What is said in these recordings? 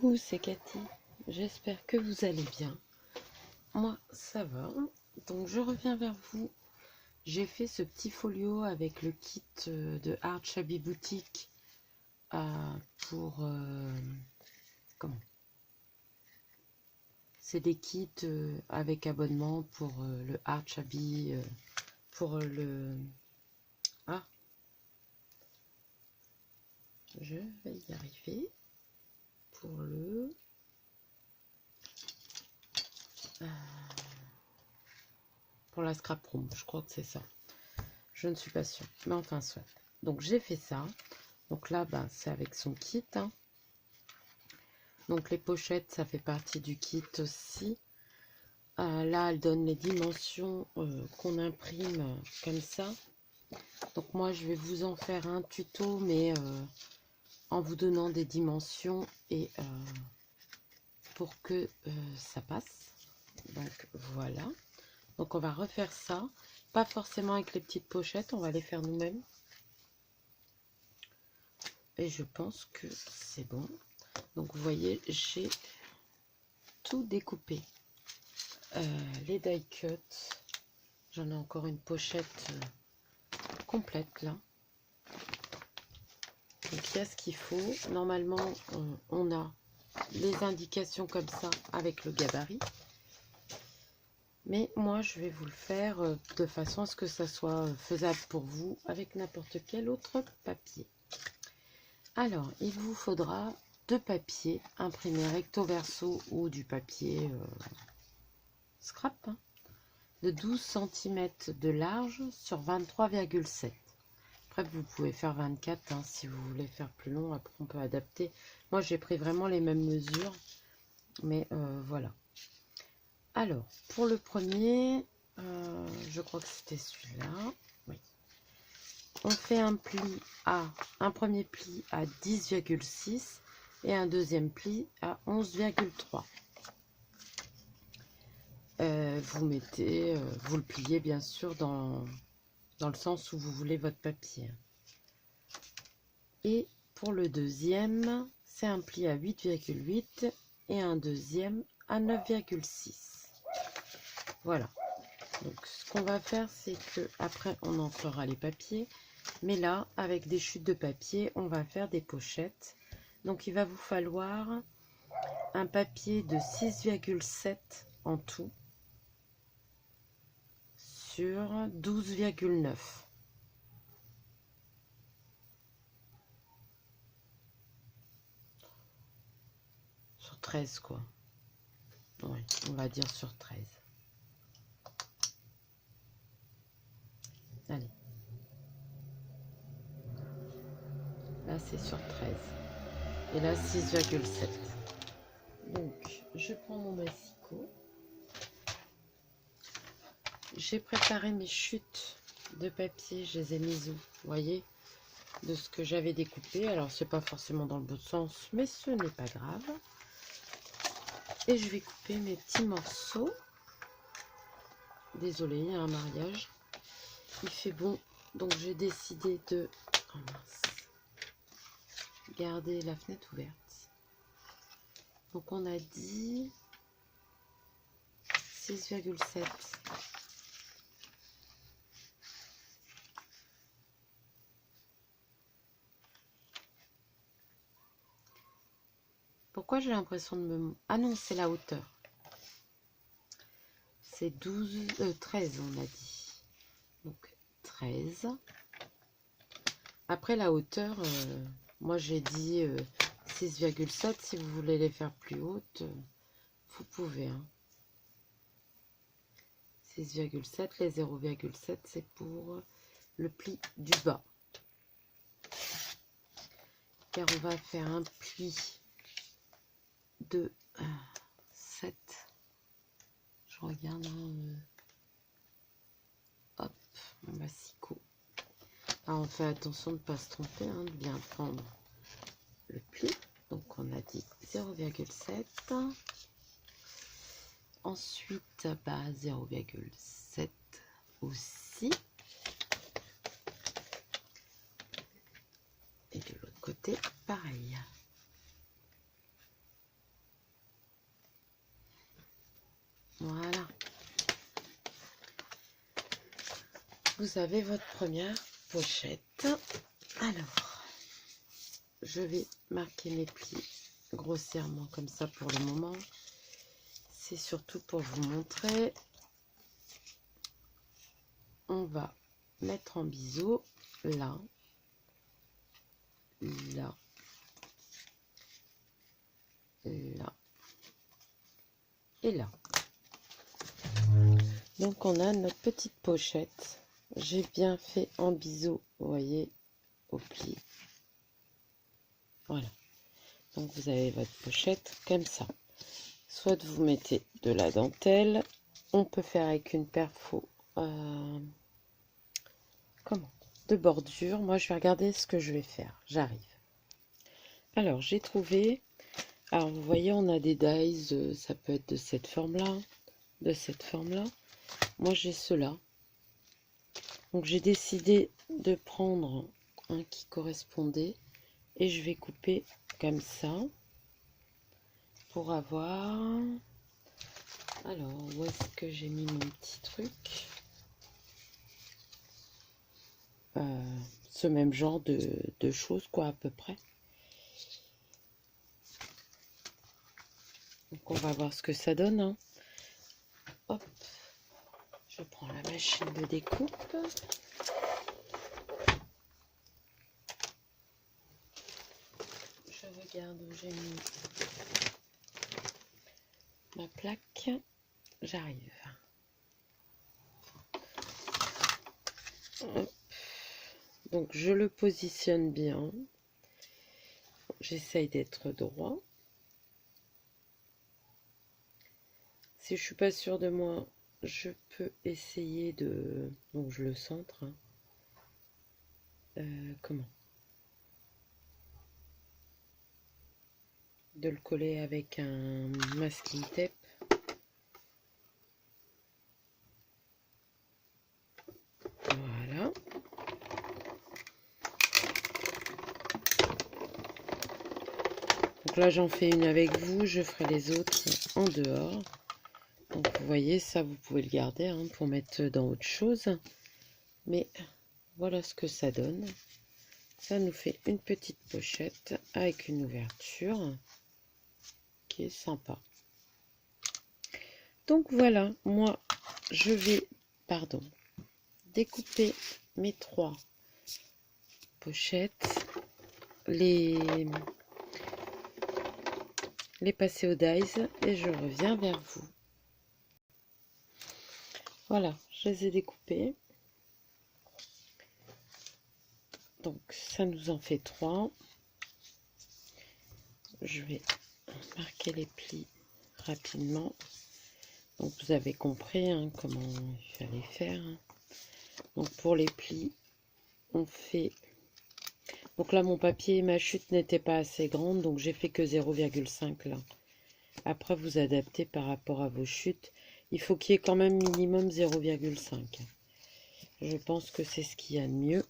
Coucou, c'est Cathy. J'espère que vous allez bien. Moi, ça va. Donc, je reviens vers vous. J'ai fait ce petit folio avec le kit de Art Shabby Boutique pour... comment? C'est des kits avec abonnement pour le Art Shabby, pour le... Ah, je vais y arriver. Pour le... pour la scrap room, je crois que c'est ça. Je ne suis pas sûre, mais enfin soit. Donc j'ai fait ça. Donc là, ben, c'est avec son kit. Hein. Donc les pochettes, ça fait partie du kit aussi. Là, elle donne les dimensions qu'on imprime comme ça. Donc moi, je vais vous en faire un tuto, mais en vous donnant des dimensions et pour que ça passe. Donc voilà. Donc on va refaire ça. Pas forcément avec les petites pochettes, on va les faire nous-mêmes. Et je pense que c'est bon. Donc vous voyez, j'ai tout découpé. Les die cuts. J'en ai encore une pochette complète là. Donc il y a ce qu'il faut. Normalement, on a les indications comme ça avec le gabarit. Mais moi, je vais vous le faire de façon à ce que ça soit faisable pour vous avec n'importe quel autre papier. Alors, il vous faudra deux papiers imprimés recto verso ou du papier scrap hein, de 12 cm de large sur 23,7. Après, vous pouvez faire 24 hein, si vous voulez faire plus long. Après, on peut adapter. Moi, j'ai pris vraiment les mêmes mesures. Mais voilà. Alors, pour le premier, je crois que c'était celui-là. Oui. On fait un premier pli à 10,6 et un deuxième pli à 11,3. Vous le pliez bien sûr dans le sens où vous voulez votre papier. Et pour le deuxième, c'est un pli à 8,8 et un deuxième à 9,6. Voilà. Donc ce qu'on va faire, c'est que après on enclera les papiers. Mais là, avec des chutes de papier, on va faire des pochettes. Donc il va vous falloir un papier de 6,7 en tout sur 12,9. Sur 13 quoi. Oui, on va dire sur 13. Allez. Là, c'est sur 13. Et là, 6,7. Donc, je prends mon massicot. J'ai préparé mes chutes de papier. Je les ai mises où? Vous voyez? De ce que j'avais découpé. Alors, c'est pas forcément dans le bon sens, mais ce n'est pas grave. Et je vais couper mes petits morceaux. Désolée, il y a un mariage. Il fait bon, donc j'ai décidé de garder la fenêtre ouverte. Donc on a dit 6,7. Pourquoi j'ai l'impression de me... Ah non, c'est la hauteur. C'est 13 on a dit. Donc 13. Après la hauteur, moi j'ai dit 6,7. Si vous voulez les faire plus hautes, vous pouvez. Hein. 6,7, les 0,7 c'est pour le pli du bas. Car on va faire un pli de 7. Je regarde. Hop, mon massicot. Ah, on fait attention de ne pas se tromper, hein, de bien prendre le pli. Donc on a dit 0,7. Ensuite, 0,7 aussi. Et de l'autre côté, pareil. Voilà. Vous avez votre première pochette. Alors, je vais marquer mes plis grossièrement comme ça pour le moment. C'est surtout pour vous montrer. On va mettre en biseau là, là, là et là. Donc on a notre petite pochette. J'ai bien fait en biseau, vous voyez, au pli. Voilà. Donc vous avez votre pochette comme ça. Soit vous mettez de la dentelle. On peut faire avec une perfo de bordure. Moi je vais regarder ce que je vais faire. J'arrive. Alors j'ai trouvé. Alors vous voyez, on a des dies. Ça peut être de cette forme-là, de cette forme-là. Moi j'ai cela. Donc j'ai décidé de prendre un qui correspondait et je vais couper comme ça pour avoir. Alors où est-ce que j'ai mis mon petit truc? Ce même genre de choses quoi à peu près. Donc on va voir ce que ça donne. Hein. Hop, je prends la machine de découpe. Je regarde où j'ai mis ma plaque. J'arrive. Donc je le positionne bien. J'essaye d'être droit. Si je suis pas sûre de moi, je peux essayer de... Donc je le centre. Comment? De le coller avec un masking tape. Voilà. Donc là j'en fais une avec vous, je ferai les autres en dehors. Donc vous voyez, ça vous pouvez le garder hein, pour mettre dans autre chose. Mais voilà ce que ça donne. Ça nous fait une petite pochette avec une ouverture qui est sympa. Donc voilà, moi je vais, découper mes 3 pochettes, les passer au dies et je reviens vers vous. Voilà, je les ai découpées. Donc ça nous en fait 3. Je vais marquer les plis rapidement. Donc vous avez compris hein, comment il fallait faire. Donc pour les plis, on fait... Donc là mon papier et ma chute n'étaient pas assez grandes, donc j'ai fait que 0,5 là. Après vous adaptez par rapport à vos chutes. Il faut qu'il y ait quand même minimum 0,5. Je pense que c'est ce qu'il y a de mieux.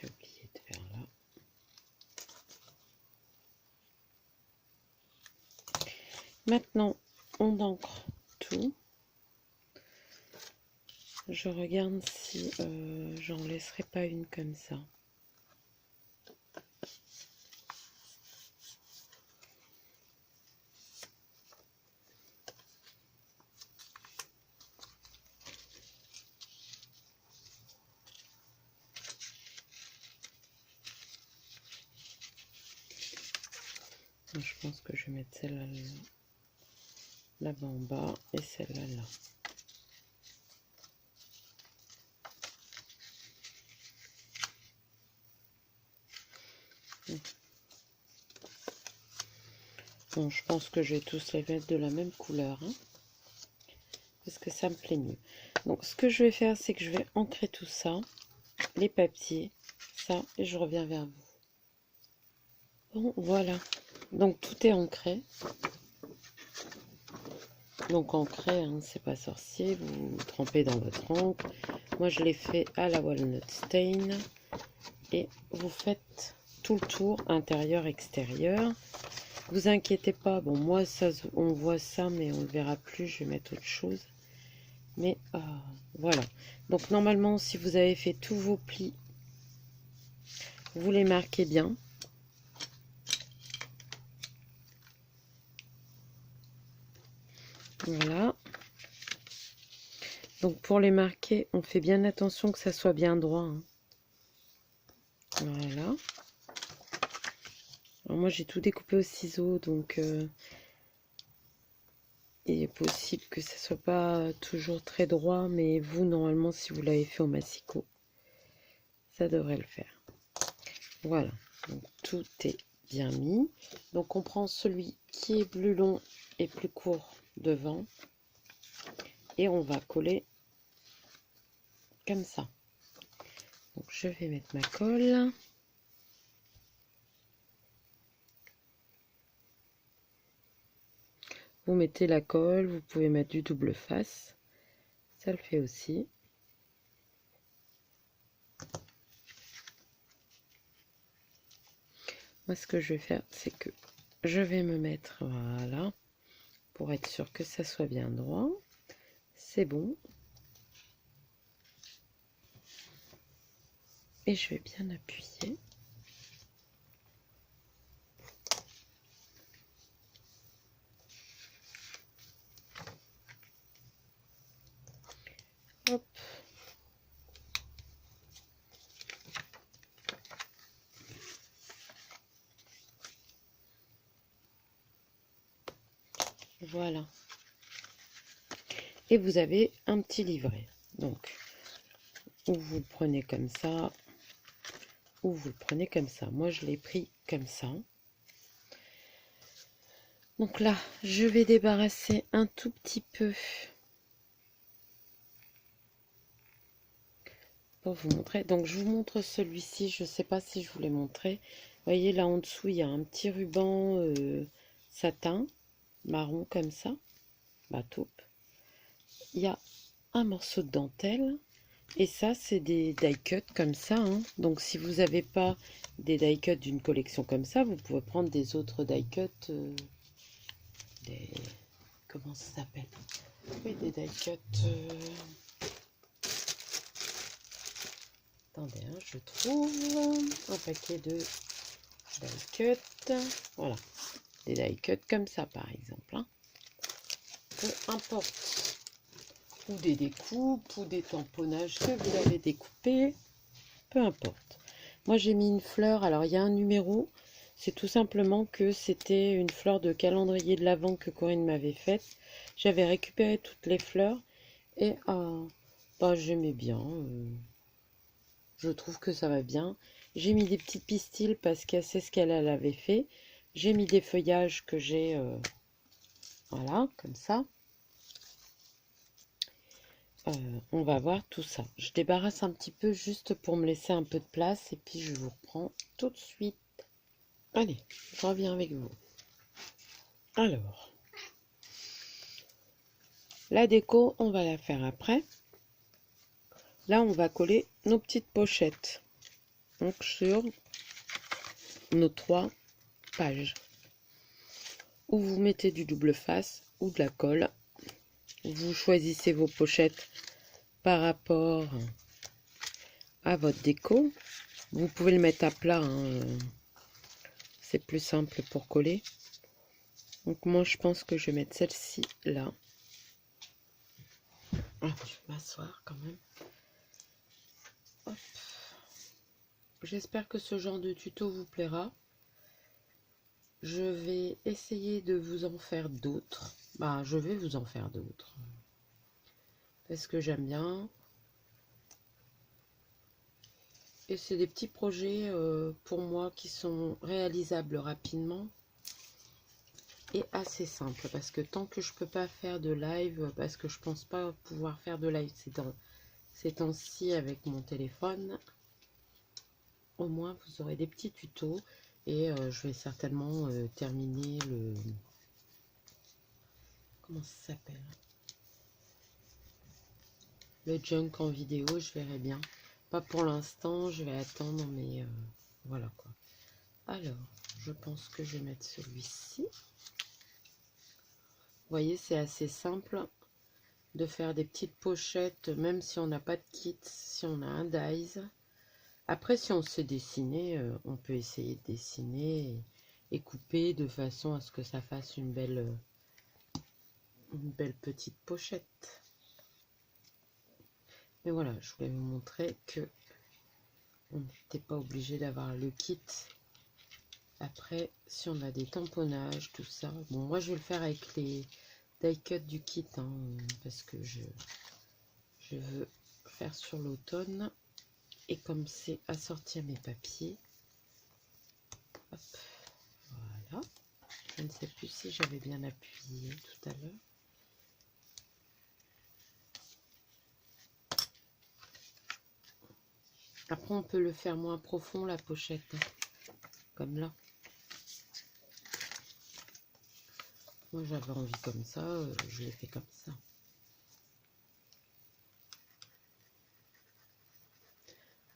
J'ai oublié de faire là. Maintenant, on encre tout. Je regarde si j'en laisserai pas une comme ça. Je pense que je vais mettre celle-là là-bas en bas et celle-là là. Bon, je pense que je vais tous les mettre de la même couleur, hein, parce que ça me plaît mieux. Donc ce que je vais faire, c'est que je vais ancrer tout ça, les papiers, ça, et je reviens vers vous. Bon, voilà. Donc tout est ancré. Donc ancré, hein, c'est pas sorcier, vous trempez dans votre encre. Moi je l'ai fait à la walnut stain. Et vous faites tout le tour, intérieur, extérieur. Vous inquiétez pas, bon moi ça, on voit ça mais on le verra plus, je vais mettre autre chose. Mais voilà. Donc normalement si vous avez fait tous vos plis, vous les marquez bien. Voilà. Donc pour les marquer, on fait bien attention que ça soit bien droit, hein. Voilà. Alors moi j'ai tout découpé au ciseau, donc il est possible que ça soit pas toujours très droit, mais vous normalement si vous l'avez fait au massicot, ça devrait le faire. Voilà, donc tout est bien mis. Donc on prend celui qui est plus long et plus court devant et on va coller comme ça. Donc je vais mettre ma colle. Vous mettez la colle, vous pouvez mettre du double face, ça le fait aussi. Moi ce que je vais faire, c'est que je vais me mettre, voilà, pour être sûr que ça soit bien droit. C'est bon. Et je vais bien appuyer. Hop. Voilà. Et vous avez un petit livret. Donc, ou vous le prenez comme ça, ou vous le prenez comme ça. Moi, je l'ai pris comme ça. Donc là, je vais débarrasser un tout petit peu pour vous montrer. Donc, je vous montre celui-ci. Je ne sais pas si je vous l'ai montré. Vous voyez, là en dessous, il y a un petit ruban satin, marron comme ça. Bah, taupe. Il y a un morceau de dentelle. Et ça, c'est des die-cut comme ça, hein. Donc, si vous n'avez pas des die-cut d'une collection comme ça, vous pouvez prendre des autres die-cut. Comment ça s'appelle? Oui, des die-cut. Attendez, hein, je trouve un paquet de die-cut. Voilà, des die-cut comme ça, par exemple, hein. Peu importe. Ou des découpes, ou des tamponnages que vous avez découpés. Peu importe. Moi, j'ai mis une fleur. Alors, il y a un numéro. C'est tout simplement que c'était une fleur de calendrier de l'Avent que Corinne m'avait faite. J'avais récupéré toutes les fleurs. Et bah, j'aimais bien. Je trouve que ça va bien. J'ai mis des petites pistils parce que c'est ce qu'elle avait fait. J'ai mis des feuillages que j'ai... voilà, comme ça. On va voir tout ça. Je débarrasse un petit peu juste pour me laisser un peu de place. Et puis, je vous reprends tout de suite. Allez, je reviens avec vous. Alors, la déco, on va la faire après. Là, on va coller nos petites pochettes. Donc, sur nos 3 pages. Ou vous mettez du double face ou de la colle. Vous choisissez vos pochettes par rapport à votre déco. Vous pouvez le mettre à plat, hein. C'est plus simple pour coller. Donc moi je pense que je vais mettre celle-ci là. Ah, je vais m'asseoir quand même. J'espère que ce genre de tuto vous plaira. Je vais essayer de vous en faire d'autres. Bah, je vais vous en faire d'autres. Parce que j'aime bien. Et c'est des petits projets pour moi qui sont réalisables rapidement. est assez simple parce que tant que je peux pas faire de live, parce que je pense pas pouvoir faire de live ces temps-ci avec mon téléphone, au moins vous aurez des petits tutos et je vais certainement terminer le... Comment ça s'appelle? Le junk en vidéo, je verrai bien. Pas pour l'instant, je vais attendre, mais voilà quoi. Alors, je pense que je vais mettre celui-ci. Vous voyez, c'est assez simple de faire des petites pochettes, même si on n'a pas de kit, si on a un dies. Après, si on sait dessiner, on peut essayer de dessiner et couper de façon à ce que ça fasse une belle petite pochette. Mais voilà, je voulais vous montrer que on n'était pas obligé d'avoir le kit. Après, si on a des tamponnages, tout ça. Bon, moi, je vais le faire avec les die cut du kit, hein, parce que je veux faire sur l'automne. Et comme c'est assorti à mes papiers, hop, voilà. Je ne sais plus si j'avais bien appuyé tout à l'heure. Après, on peut le faire moins profond, la pochette, hein, comme là. Moi, j'avais envie comme ça, je l'ai fait comme ça.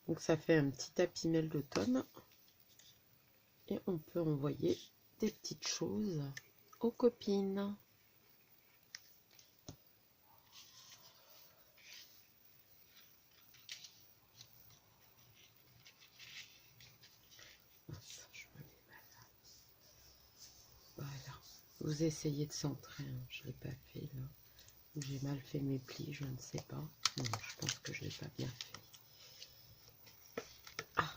Donc, ça fait un petit tapis mail d'automne. Et on peut envoyer des petites choses aux copines. Voilà. Vous essayez de centrer, hein. Je ne l'ai pas fait là. J'ai mal fait mes plis, je ne sais pas. Non, je pense que je ne l'ai pas bien fait. Ah.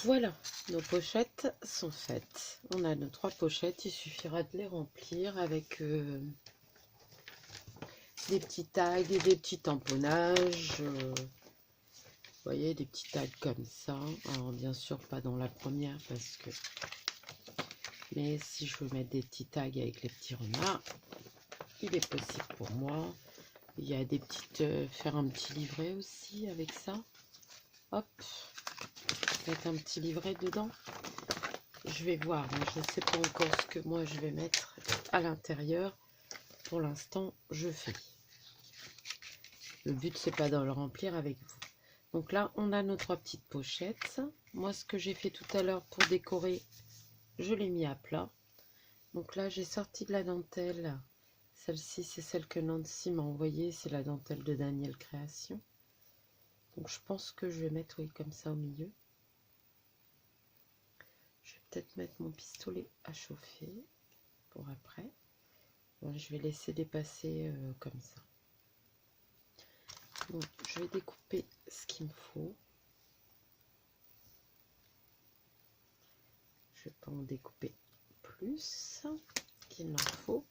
Voilà, nos pochettes sont faites. On a nos 3 pochettes, il suffira de les remplir avec des petits tags et des petits tamponnages. Vous voyez, des petits tags comme ça. Alors bien sûr pas dans la première parce que... Mais si je veux mettre des petits tags avec les petits renards, il est possible pour moi. Il y a des petites... faire un petit livret aussi avec ça. Hop, mettre un petit livret dedans. Je vais voir, mais je ne sais pas encore ce que moi je vais mettre à l'intérieur. Pour l'instant, je fais. Le but, c'est pas de le remplir avec vous. Donc là, on a nos 3 petites pochettes. Moi, ce que j'ai fait tout à l'heure pour décorer, je l'ai mis à plat. Donc là, j'ai sorti de la dentelle. Celle-ci, c'est celle que Nancy m'a envoyée. C'est la dentelle de Daniel Création. Donc je pense que je vais mettre, oui, comme ça au milieu. Je vais peut-être mettre mon pistolet à chauffer pour après. Bon, je vais laisser dépasser comme ça. Donc, je vais découper ce qu'il me faut. Je ne vais pas en découper plus qu'il n'en faut.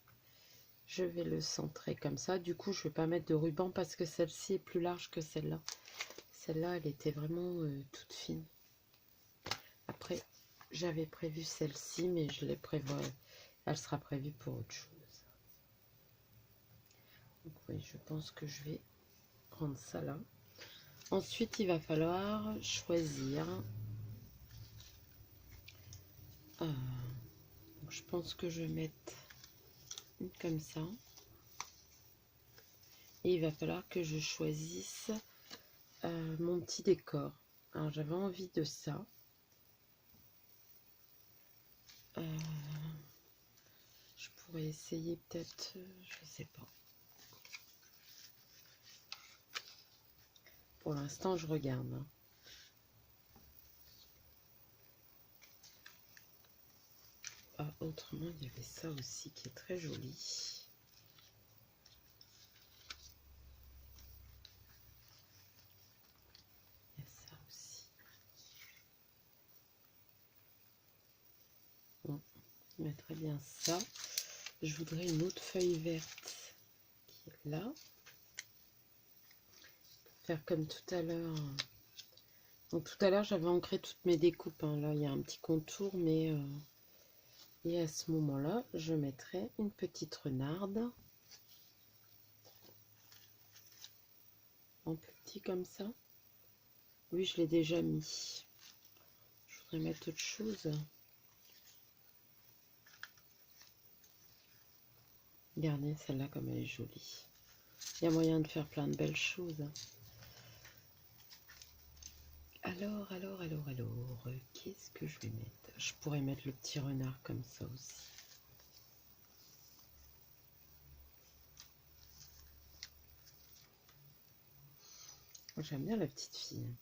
Je vais le centrer comme ça. Du coup, je ne vais pas mettre de ruban parce que celle-ci est plus large que celle-là. Celle-là, elle était vraiment toute fine. Après, j'avais prévu celle-ci, mais je l'ai prévu. Elle sera prévue pour autre chose. Donc, oui, je pense que je vais prendre ça là. Ensuite, il va falloir choisir. Donc, je pense que je vais mettre une comme ça. Et il va falloir que je choisisse mon petit décor. Alors, j'avais envie de ça. Je pourrais essayer peut-être, je sais pas. Pour l'instant, je regarde. Hein. Ah, autrement, il y avait ça aussi qui est très joli. Il y a ça aussi. Bon, je mettrais bien ça. Je voudrais une autre feuille verte qui est là. faire comme tout à l'heure. Donc tout à l'heure, j'avais ancré toutes mes découpes, hein. Là, il y a un petit contour, mais... Et à ce moment-là, je mettrai une petite renarde. En plus petit comme ça. Oui, je l'ai déjà mis. Je voudrais mettre autre chose. Regardez celle-là comme elle est jolie. Il y a moyen de faire plein de belles choses. Alors, qu'est-ce que je vais mettre? Je pourrais mettre le petit renard comme ça aussi. J'aime bien la petite fille.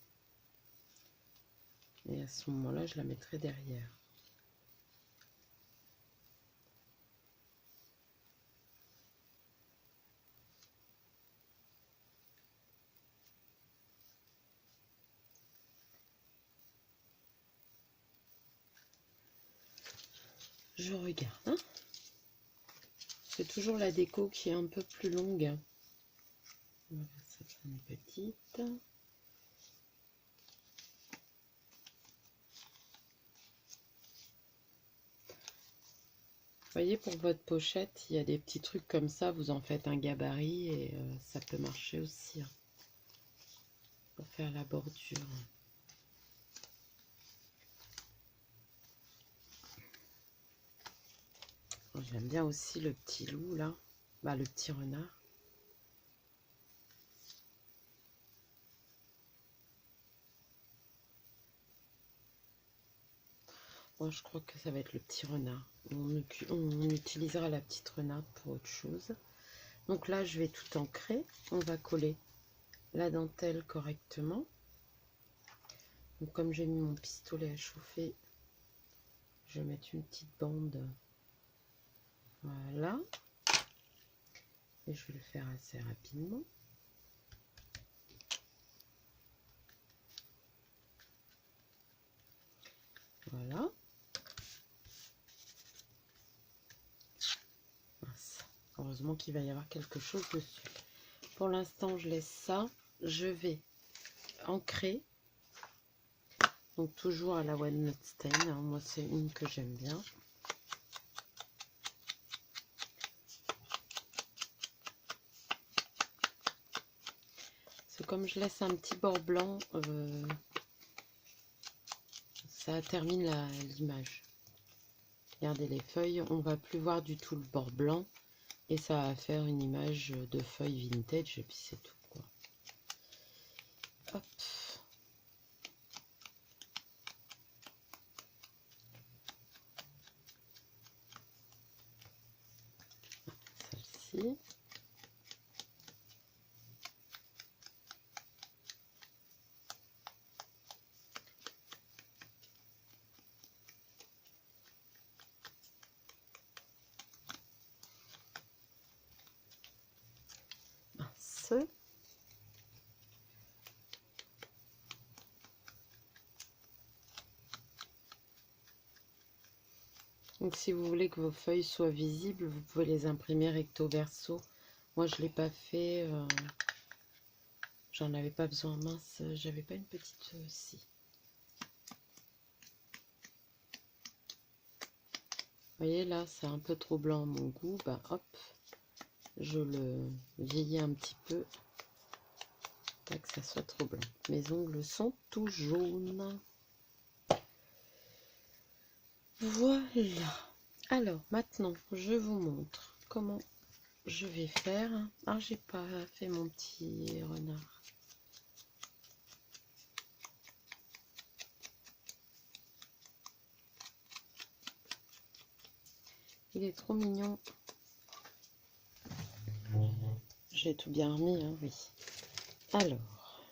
Et à ce moment-là, je la mettrai derrière. Je regarde. Hein, c'est toujours la déco qui est un peu plus longue. Voilà, ça fait une petite. Vous voyez, pour votre pochette, il y a des petits trucs comme ça. Vous en faites un gabarit et ça peut marcher aussi, hein, pour faire la bordure. J'aime bien aussi le petit loup là, bah, le petit renard. Moi, je crois que ça va être le petit renard. On utilisera la petite renarde pour autre chose. Donc là, je vais tout ancrer. On va coller la dentelle correctement. Donc, comme j'ai mis mon pistolet à chauffer, je vais mettre une petite bande. Voilà. Et je vais le faire assez rapidement. Voilà. Heureusement qu'il va y avoir quelque chose dessus. Pour l'instant, je laisse ça. Je vais ancrer. Donc toujours à la Walnut Stain. Hein. Moi, c'est une que j'aime bien. C'est comme je laisse un petit bord blanc, ça termine l'image. Regardez les feuilles, on va plus voir du tout le bord blanc. Et ça va faire une image de feuilles vintage et puis c'est tout, quoi. Hop. Celle-ci. Mince. Donc si vous voulez que vos feuilles soient visibles, vous pouvez les imprimer recto verso. Moi je ne l'ai pas fait, j'en avais pas besoin. Mince, j'avais pas une petite si. Vous voyez là, c'est un peu trop blanc à mon goût. Bah hop, je le vieillis un petit peu. Pas que ça soit trop blanc. Mes ongles sont tout jaunes. Voilà. Alors maintenant, je vous montre comment je vais faire. Ah, j'ai pas fait mon petit renard. Il est trop mignon. J'ai tout bien remis, hein, oui. Alors,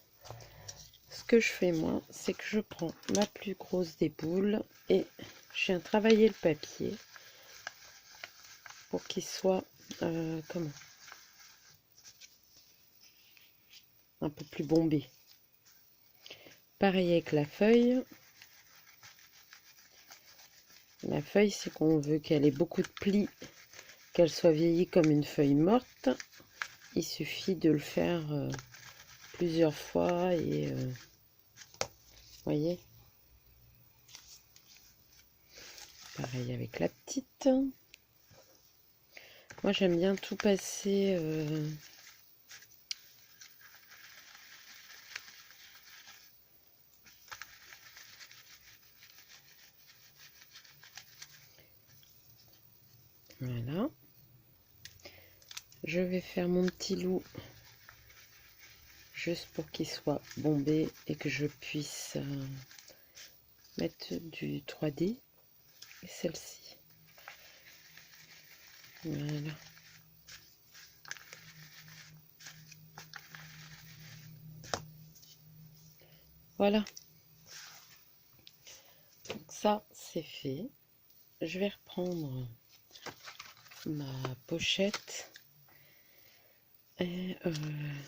ce que je fais moi, c'est que je prends ma plus grosse des boules et je viens travailler le papier pour qu'il soit comment, un peu plus bombé. Pareil avec la feuille. La feuille, c'est qu'on veut qu'elle ait beaucoup de plis, qu'elle soit vieillie comme une feuille morte. Il suffit de le faire plusieurs fois et voyez, pareil avec la petite. Moi j'aime bien tout passer voilà. Je vais faire mon petit loup juste pour qu'il soit bombé et que je puisse mettre du 3D. Et celle-ci. Voilà. Voilà. Donc ça, c'est fait. Je vais reprendre ma pochette. Et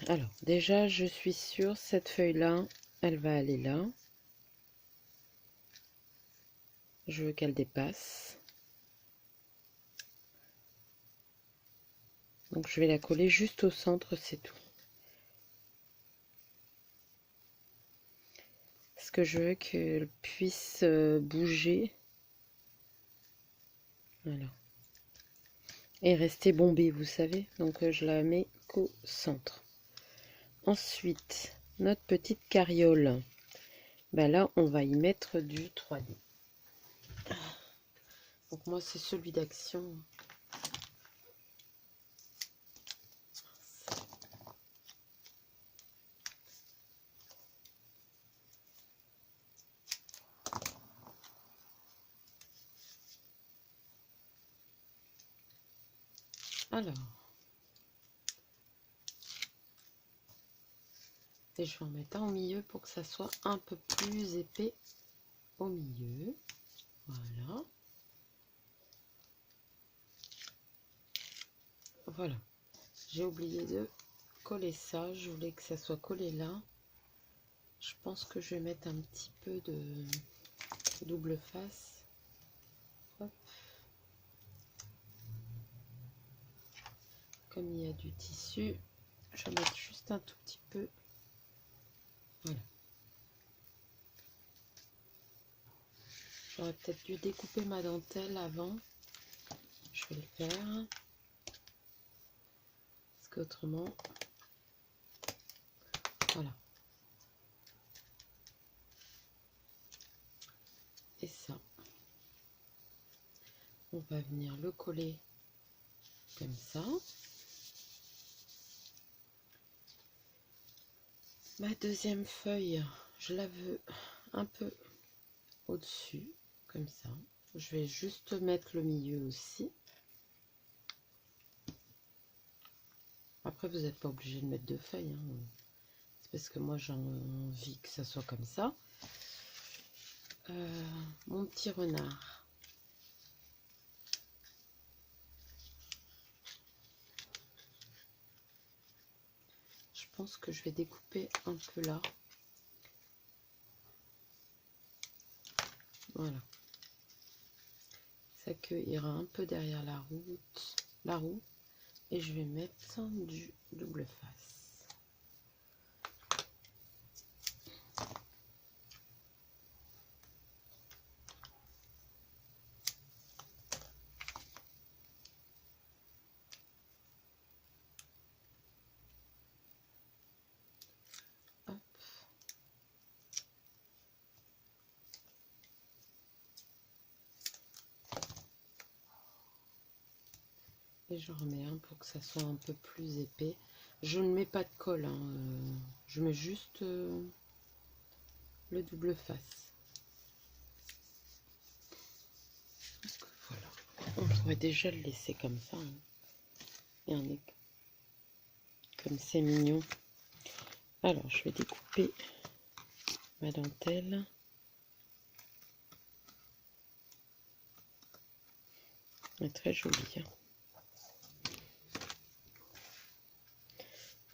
alors, déjà, je suis sûre, cette feuille-là, elle va aller là. Je veux qu'elle dépasse. Donc, je vais la coller juste au centre, c'est tout. Parce que je veux qu'elle puisse bouger. Voilà. Et rester bombée, vous savez. Donc, je la mets qu'au centre. Ensuite, notre petite carriole. Ben là, on va y mettre du 3D. Donc moi, c'est celui d'Action. Alors, et je vais en mettre un au milieu pour que ça soit un peu plus épais au milieu. Voilà. Voilà. J'ai oublié de coller ça. Je voulais que ça soit collé là. Je pense que je vais mettre un petit peu de double face. Hop. Comme il y a du tissu, je vais mettre juste un tout petit peu. Voilà. J'aurais peut-être dû découper ma dentelle avant. Je vais le faire. Parce qu'autrement, voilà. Et ça, on va venir le coller comme ça. Ma deuxième feuille, je la veux un peu au-dessus, comme ça. Je vais juste mettre le milieu aussi. Après, vous n'êtes pas obligé de mettre deux feuilles, hein. C'est parce que moi, j'ai envie que ça soit comme ça. Mon petit renard. Je pense que je vais découper un peu là. Voilà. Sa queue ira un peu derrière la roue. Et je vais mettre du double face. Hop. Et je remets un pour que ça soit un peu plus épais. Je ne mets pas de colle, hein. Je mets juste le double face. Voilà. On pourrait déjà le laisser comme ça, hein. Et on est comme c'est mignon. Alors, je vais découper ma dentelle. Elle est très jolie, hein.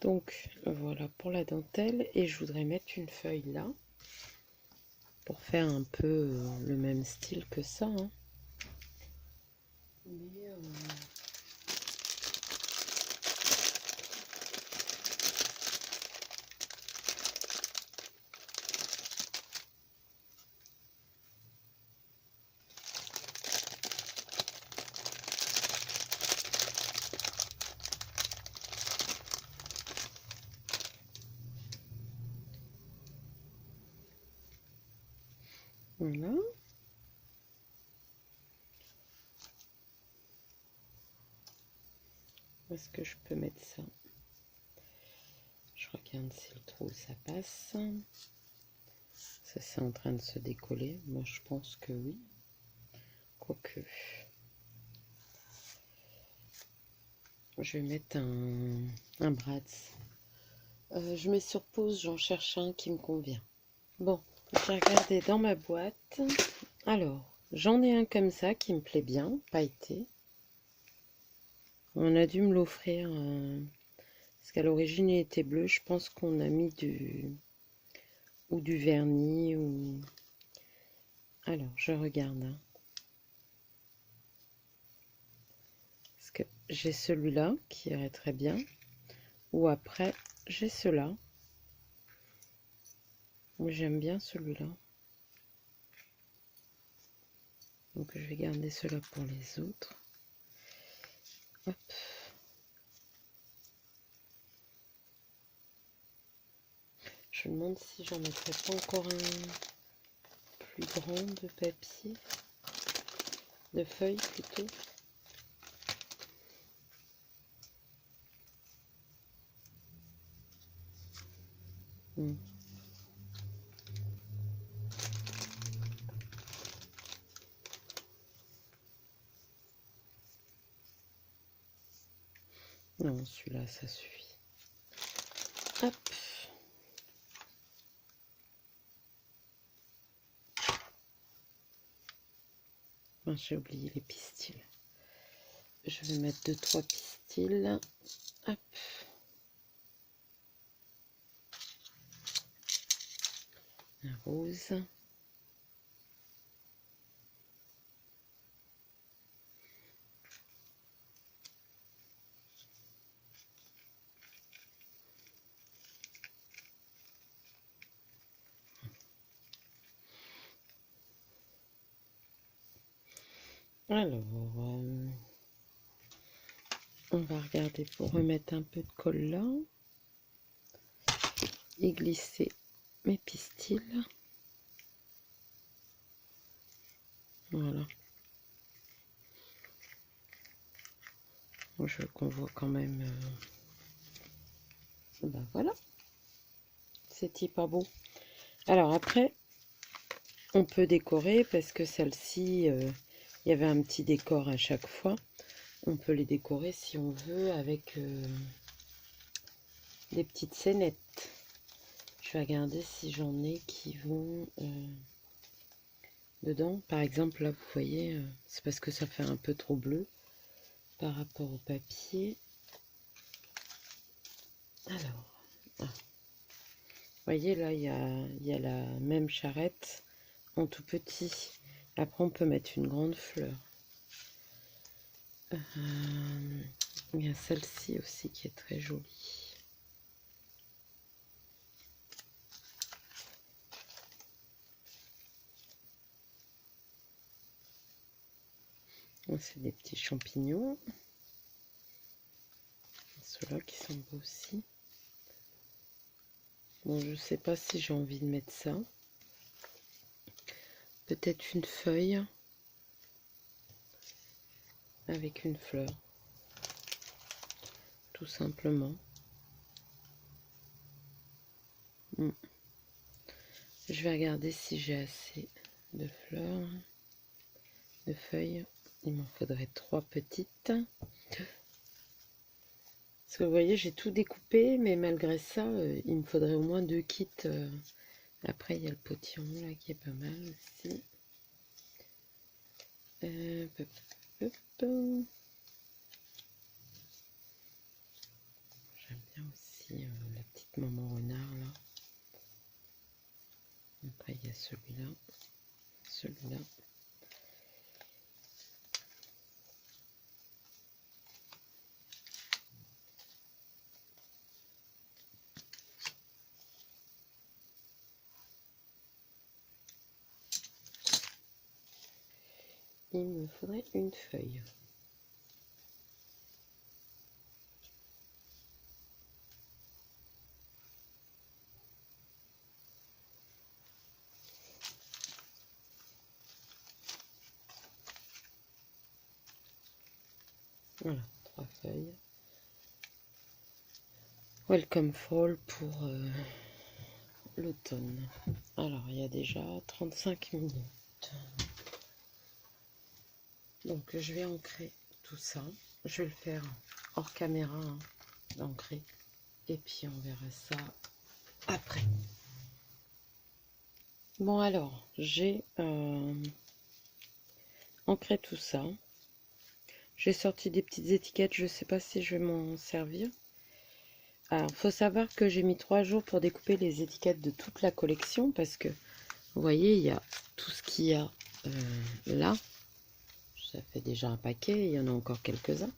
Donc voilà pour la dentelle, et je voudrais mettre une feuille là pour faire un peu le même style que ça, hein. Mais Voilà. Où est-ce que je peux mettre ça? Je regarde si le trou ça passe. Ça c'est en train de se décoller. Moi je pense que oui. Quoique. Je vais mettre un Bratz. Je mets sur pause, j'en cherche un qui me convient. Bon, j'ai regardé dans ma boîte. Alors, j'en ai un comme ça qui me plaît bien, pailleté. On a dû me l'offrir parce qu'à l'origine il était bleu. Je pense qu'on a mis du vernis ou. Alors, je regarde. Hein. Parce que j'ai celui-là qui irait très bien. Ou après, j'ai cela. J'aime bien celui-là. Donc je vais garder cela pour les autres. Hop. Je me demande si j'en mettrais pas encore un plus grand de papier. De feuilles plutôt. Non, celui-là, ça suffit. Hop. Enfin, j'ai oublié les pistils. Je vais mettre 2-3 pistils. Hop. Un rose. Alors, on va regarder pour remettre un peu de colle là et glisser mes pistils. Voilà. Je veux qu'on voit quand même. Ben voilà. C'est pas beau. Alors après, on peut décorer parce que celle-ci, il y avait un petit décor à chaque fois. On peut les décorer si on veut avec des petites scénettes. Je vais regarder si j'en ai qui vont dedans. Par exemple, là, vous voyez, c'est parce que ça fait un peu trop bleu par rapport au papier. Alors, vous voyez, là, il y a la même charrette en tout petit. Après, on peut mettre une grande fleur. Il y a celle-ci aussi qui est très jolie. C'est des petits champignons. Ceux-là qui sont beaux aussi. Bon, je sais pas si j'ai envie de mettre ça. Peut-être une feuille avec une fleur. Tout simplement. Je vais regarder si j'ai assez de fleurs, de feuilles. Il m'en faudrait 3 petites. Parce que vous voyez, j'ai tout découpé, mais malgré ça, il me faudrait au moins 2 kits. Après, il y a le potillon là qui est pas mal aussi. J'aime bien aussi la petite maman renard là. Après, il y a celui-là, celui-là. Il me faudrait une feuille. Voilà, 3 feuilles. Welcome Fall pour l'automne. Alors, il y a déjà 35 minutes. Donc, je vais ancrer tout ça. Je vais le faire hors caméra, hein, d'ancrer. Et puis, on verra ça après. Bon, alors, j'ai ancré tout ça. J'ai sorti des petites étiquettes. Je ne sais pas si je vais m'en servir. Alors, il faut savoir que j'ai mis 3 jours pour découper les étiquettes de toute la collection. Parce que, vous voyez, il y a tout ce qu'il y a là. Ça fait déjà un paquet. Il y en a encore quelques-uns.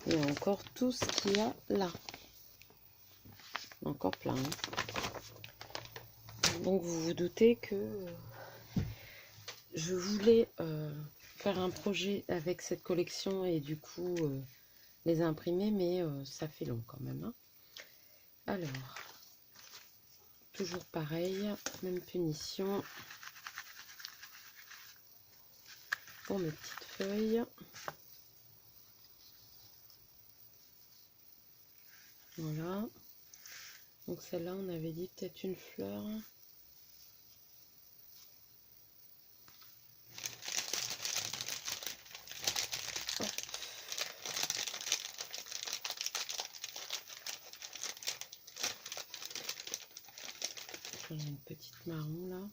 Et encore tout ce qu'il y a là. Encore plein. Hein. Donc, vous vous doutez que je voulais faire un projet avec cette collection et du coup les imprimer, mais ça fait long quand même. Hein. Alors, toujours pareil, même punition pour mes petites feuilles. Voilà. Donc celle-là, on avait dit peut-être une fleur. J'ai une petite marron là.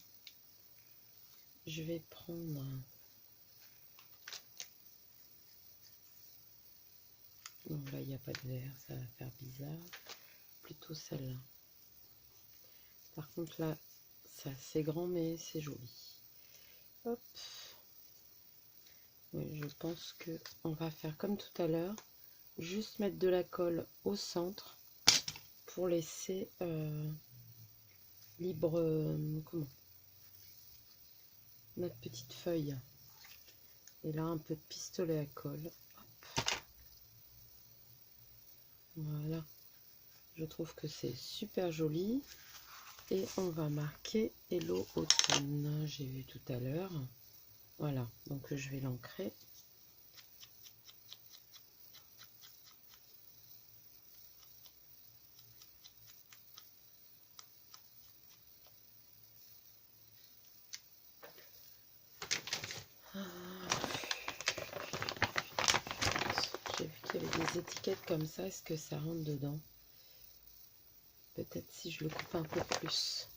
Je vais prendre non, là il n'y a pas de vert, ça va faire bizarre. Plutôt celle-là. Par contre là, c'est assez grand mais c'est joli. Hop. Oui, je pense que on va faire comme tout à l'heure. Juste mettre de la colle au centre pour laisser libre comment notre petite feuille. Et là un peu de pistolet à colle. Hop. Voilà. Je trouve que c'est super joli. Et on va marquer Hello Automne. J'ai vu tout à l'heure. Voilà. Donc je vais l'ancrer. J'ai vu qu'il y avait des étiquettes comme ça. Est-ce que ça rentre dedans? Peut-être si je le coupe un peu plus.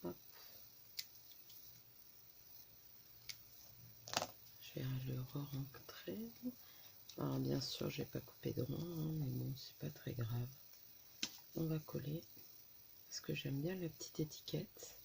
Hop. Je vais le re-rentrer. Alors bien sûr, j'ai pas coupé droit, hein, mais bon, c'est pas très grave. On va coller. Parce que j'aime bien la petite étiquette.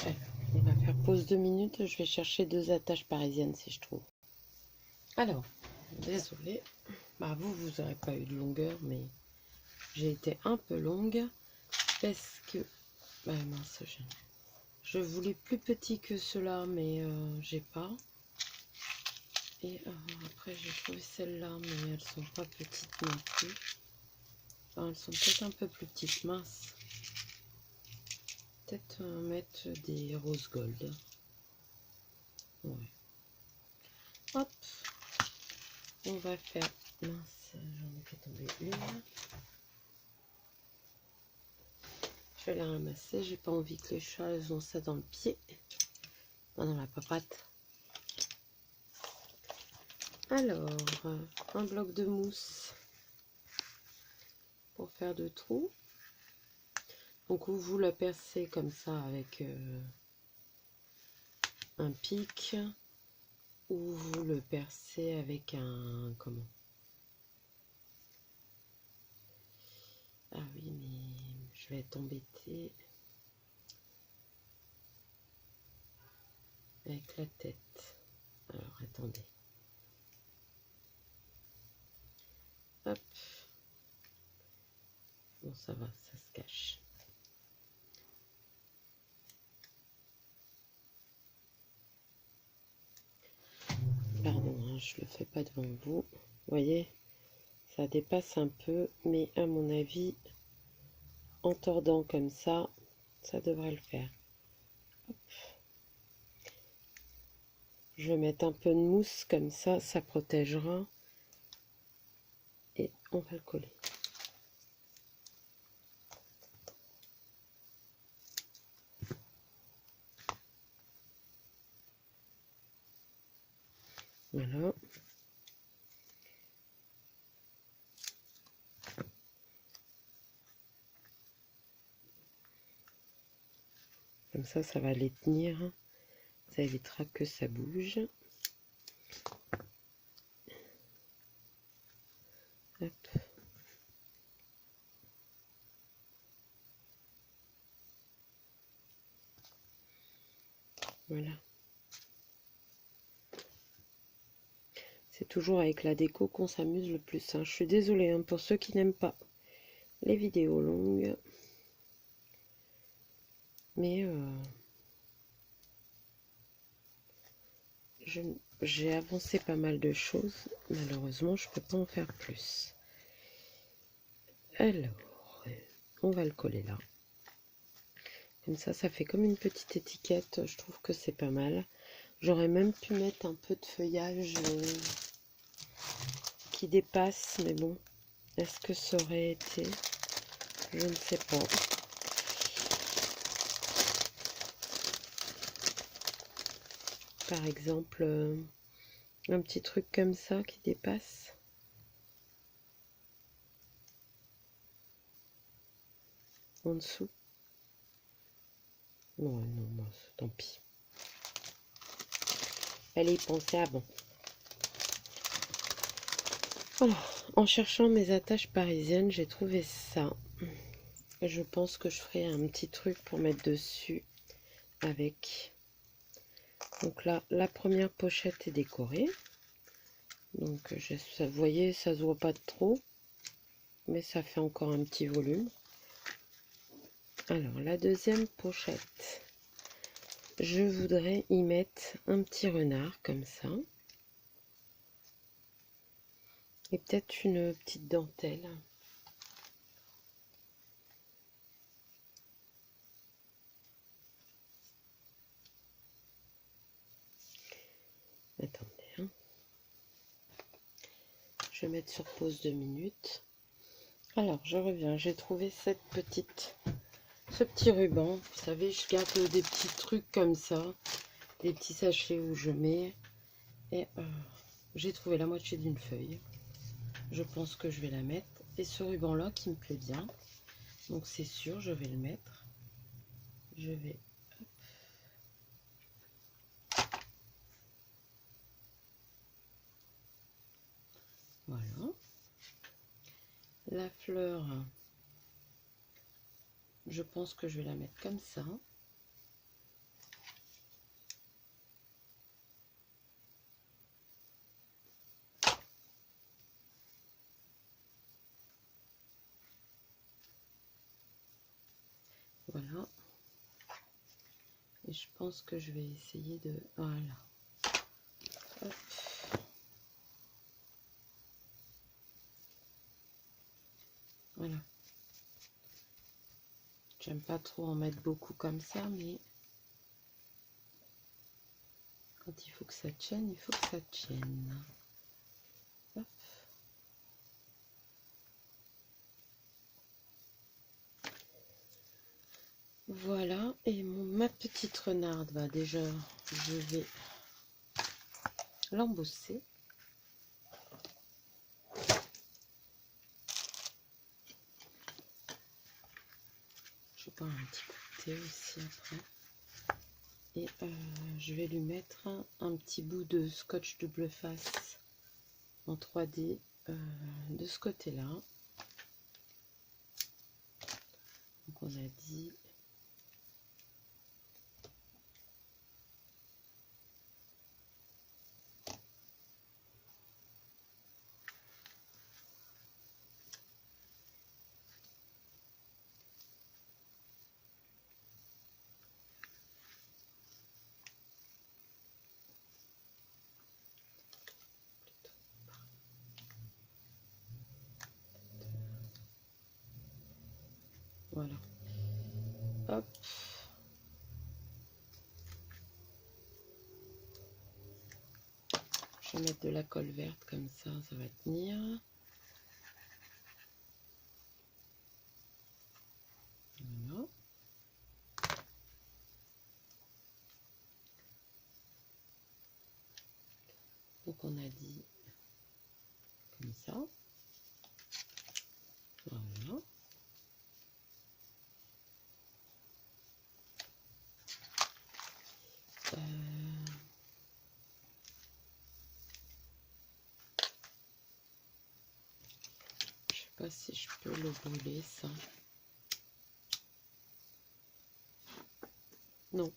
Alors, on va faire pause 2 minutes. Je vais chercher 2 attaches parisiennes si je trouve. Alors, désolée. Bah, vous n'aurez pas eu de longueur, mais j'ai été un peu longue. Parce que... Bah mince, je voulais plus petit que cela, mais j'ai pas. Et après, j'ai trouvé celles-là, mais elles sont pas petites non plus. Enfin, elles sont peut-être un peu plus petites, mince. Peut-être mettre des rose gold. Ouais. Hop. On va faire... Mince, j'en ai fait tomber une. Je vais la ramasser. J'ai pas envie que les chats elles ont ça dans le pied. Pas dans la papate. Alors, un bloc de mousse pour faire de trous. Donc vous la percez comme ça avec un pic, ou vous le percez avec un... comment? Ah oui, mais je vais être embêtée avec la tête. Alors attendez. Hop. Bon, ça va, ça se cache. Pardon, hein, je le fais pas devant vous. Vous voyez, ça dépasse un peu, mais à mon avis, en tordant comme ça devrait le faire. Hop. Je vais mettre un peu de mousse comme ça protégera. Et on va le coller. Voilà. Comme ça va les tenir. Ça évitera que ça bouge. Hop. Voilà. C'est toujours avec la déco qu'on s'amuse le plus. Hein. Je suis désolée hein, pour ceux qui n'aiment pas les vidéos longues. Mais j'ai avancé pas mal de choses. Malheureusement, je peux pas en faire plus. Alors, on va le coller là. Comme ça fait comme une petite étiquette. Je trouve que c'est pas mal. J'aurais même pu mettre un peu de feuillage qui dépasse, mais bon, est-ce que ça aurait été? Je ne sais pas. Par exemple, un petit truc comme ça qui dépasse. En dessous. Non, non, tant pis. Fallait y penser avant. Voilà. En cherchant mes attaches parisiennes, j'ai trouvé ça. Je pense que je ferai un petit truc pour mettre dessus avec. Donc là, la première pochette est décorée. Donc, vous voyez, ça se voit pas trop. Mais ça fait encore un petit volume. Alors, la deuxième pochette. Je voudrais y mettre un petit renard comme ça. Et peut-être une petite dentelle. Attendez. Hein. Je vais mettre sur pause 2 minutes. Alors, je reviens. J'ai trouvé ce petit ruban. Vous savez, je garde des petits trucs comme ça. Des petits sachets où je mets. Et j'ai trouvé la moitié d'une feuille. Je pense que je vais la mettre. Et ce ruban là qui me plaît bien. Donc c'est sûr, je vais le mettre. Je vais... Voilà. La fleur, je pense que je vais la mettre comme ça. Voilà. Et je pense que je vais essayer de... Voilà. Hop. Voilà. J'aime pas trop en mettre beaucoup comme ça, mais quand il faut que ça tienne, il faut que ça tienne. Hop. Voilà, et ma petite renarde, va déjà, je vais l'embosser. Je vais prendre un petit coup de thé aussi après. Et je vais lui mettre un petit bout de scotch double face en 3D de ce côté-là. Donc on a dit... Voilà. Hop. Je vais mettre de la colle verte comme ça va tenir. Voilà. Donc on a dit comme ça. Voilà. Je sais pas si je peux le brûler ça. Non.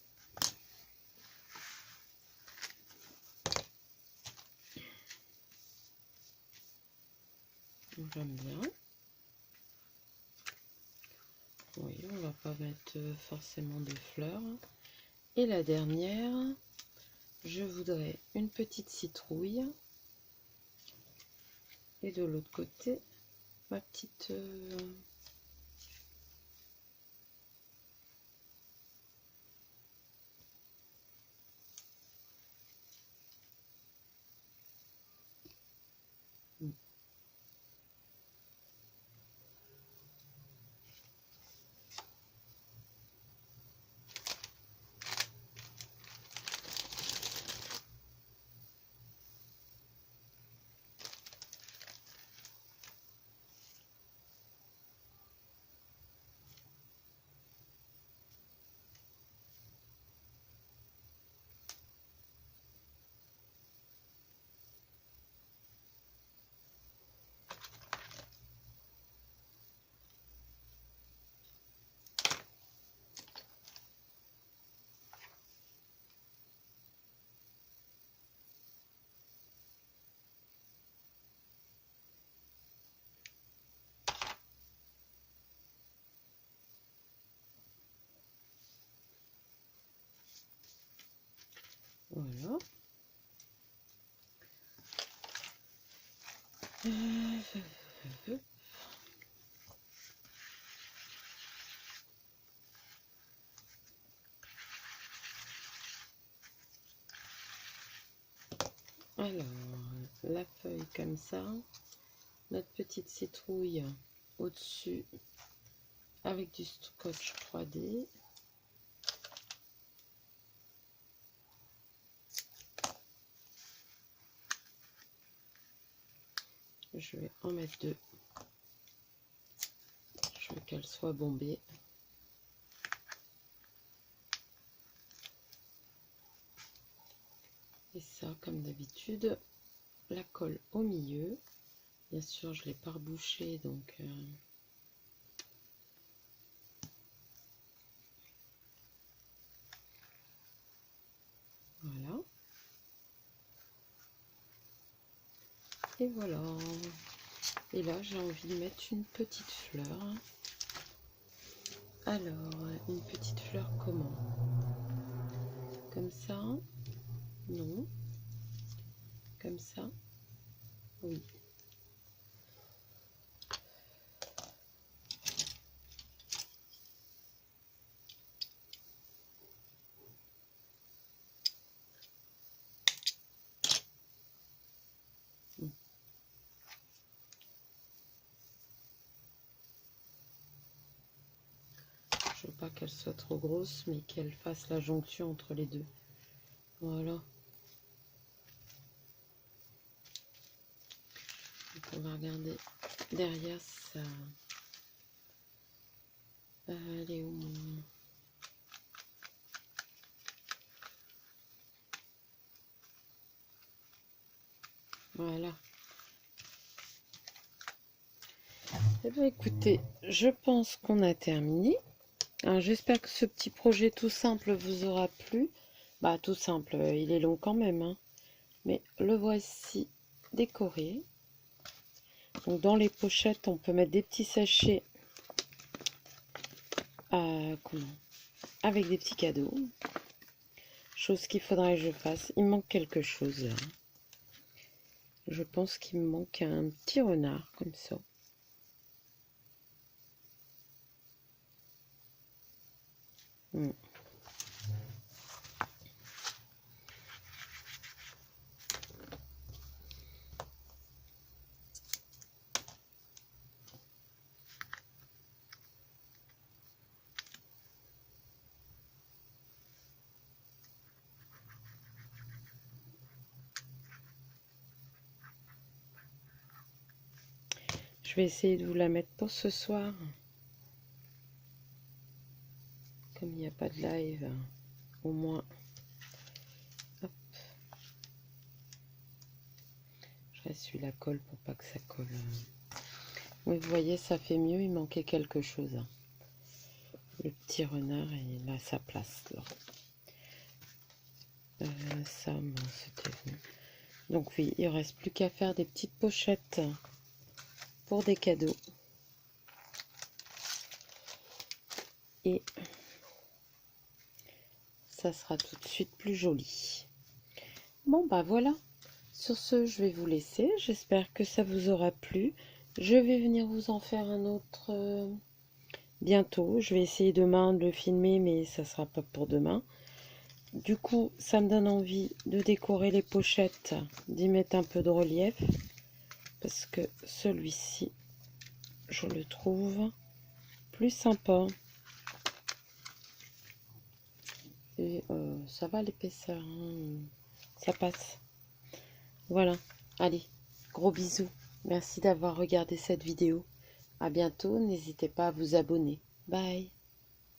J'aime bien. Oui, on va pas mettre forcément de fleurs. Et la dernière, je voudrais une petite citrouille. Et de l'autre côté, ma petite... Voilà. Alors, la feuille comme ça, notre petite citrouille au-dessus avec du scotch 3D. Je vais en mettre deux. Je veux qu'elle soit bombée. Et ça, comme d'habitude, la colle au milieu. Bien sûr, je l'ai pas rebouché, donc voilà. Et voilà. Et là, j'ai envie de mettre une petite fleur. Alors, une petite fleur comment? Comme ça? Non. Comme ça? Oui. Je veux pas qu'elle soit trop grosse, mais qu'elle fasse la jonction entre les deux. Voilà. Donc on va regarder derrière ça. Elle est où mon... Voilà. Eh bien, écoutez, je pense qu'on a terminé. J'espère que ce petit projet tout simple vous aura plu. Bah, tout simple, il est long quand même, hein. Mais le voici décoré. Donc, dans les pochettes, on peut mettre des petits sachets avec des petits cadeaux. Chose qu'il faudrait que je fasse. Il manque quelque chose là. Je pense qu'il me manque un petit renard comme ça. Mm. Je vais essayer de vous la mettre pour ce soir. Comme il n'y a pas de live, au moins. Hop. Je ressuie la colle pour pas que ça colle. Oui, vous voyez, ça fait mieux. Il manquait quelque chose. Le petit renard, il a sa place là. Ça, c'était bon. Donc oui, il reste plus qu'à faire des petites pochettes pour des cadeaux. Et ça sera tout de suite plus joli. Bon, bah voilà. Sur ce, je vais vous laisser. J'espère que ça vous aura plu. Je vais venir vous en faire un autre bientôt. Je vais essayer demain de le filmer, mais ça sera pas pour demain. Du coup, ça me donne envie de décorer les pochettes, d'y mettre un peu de relief. Parce que celui-ci, je le trouve plus sympa. Et ça va l'épaisseur, hein. Ça passe. Voilà, allez, gros bisous. Merci d'avoir regardé cette vidéo. À bientôt, n'hésitez pas à vous abonner. Bye.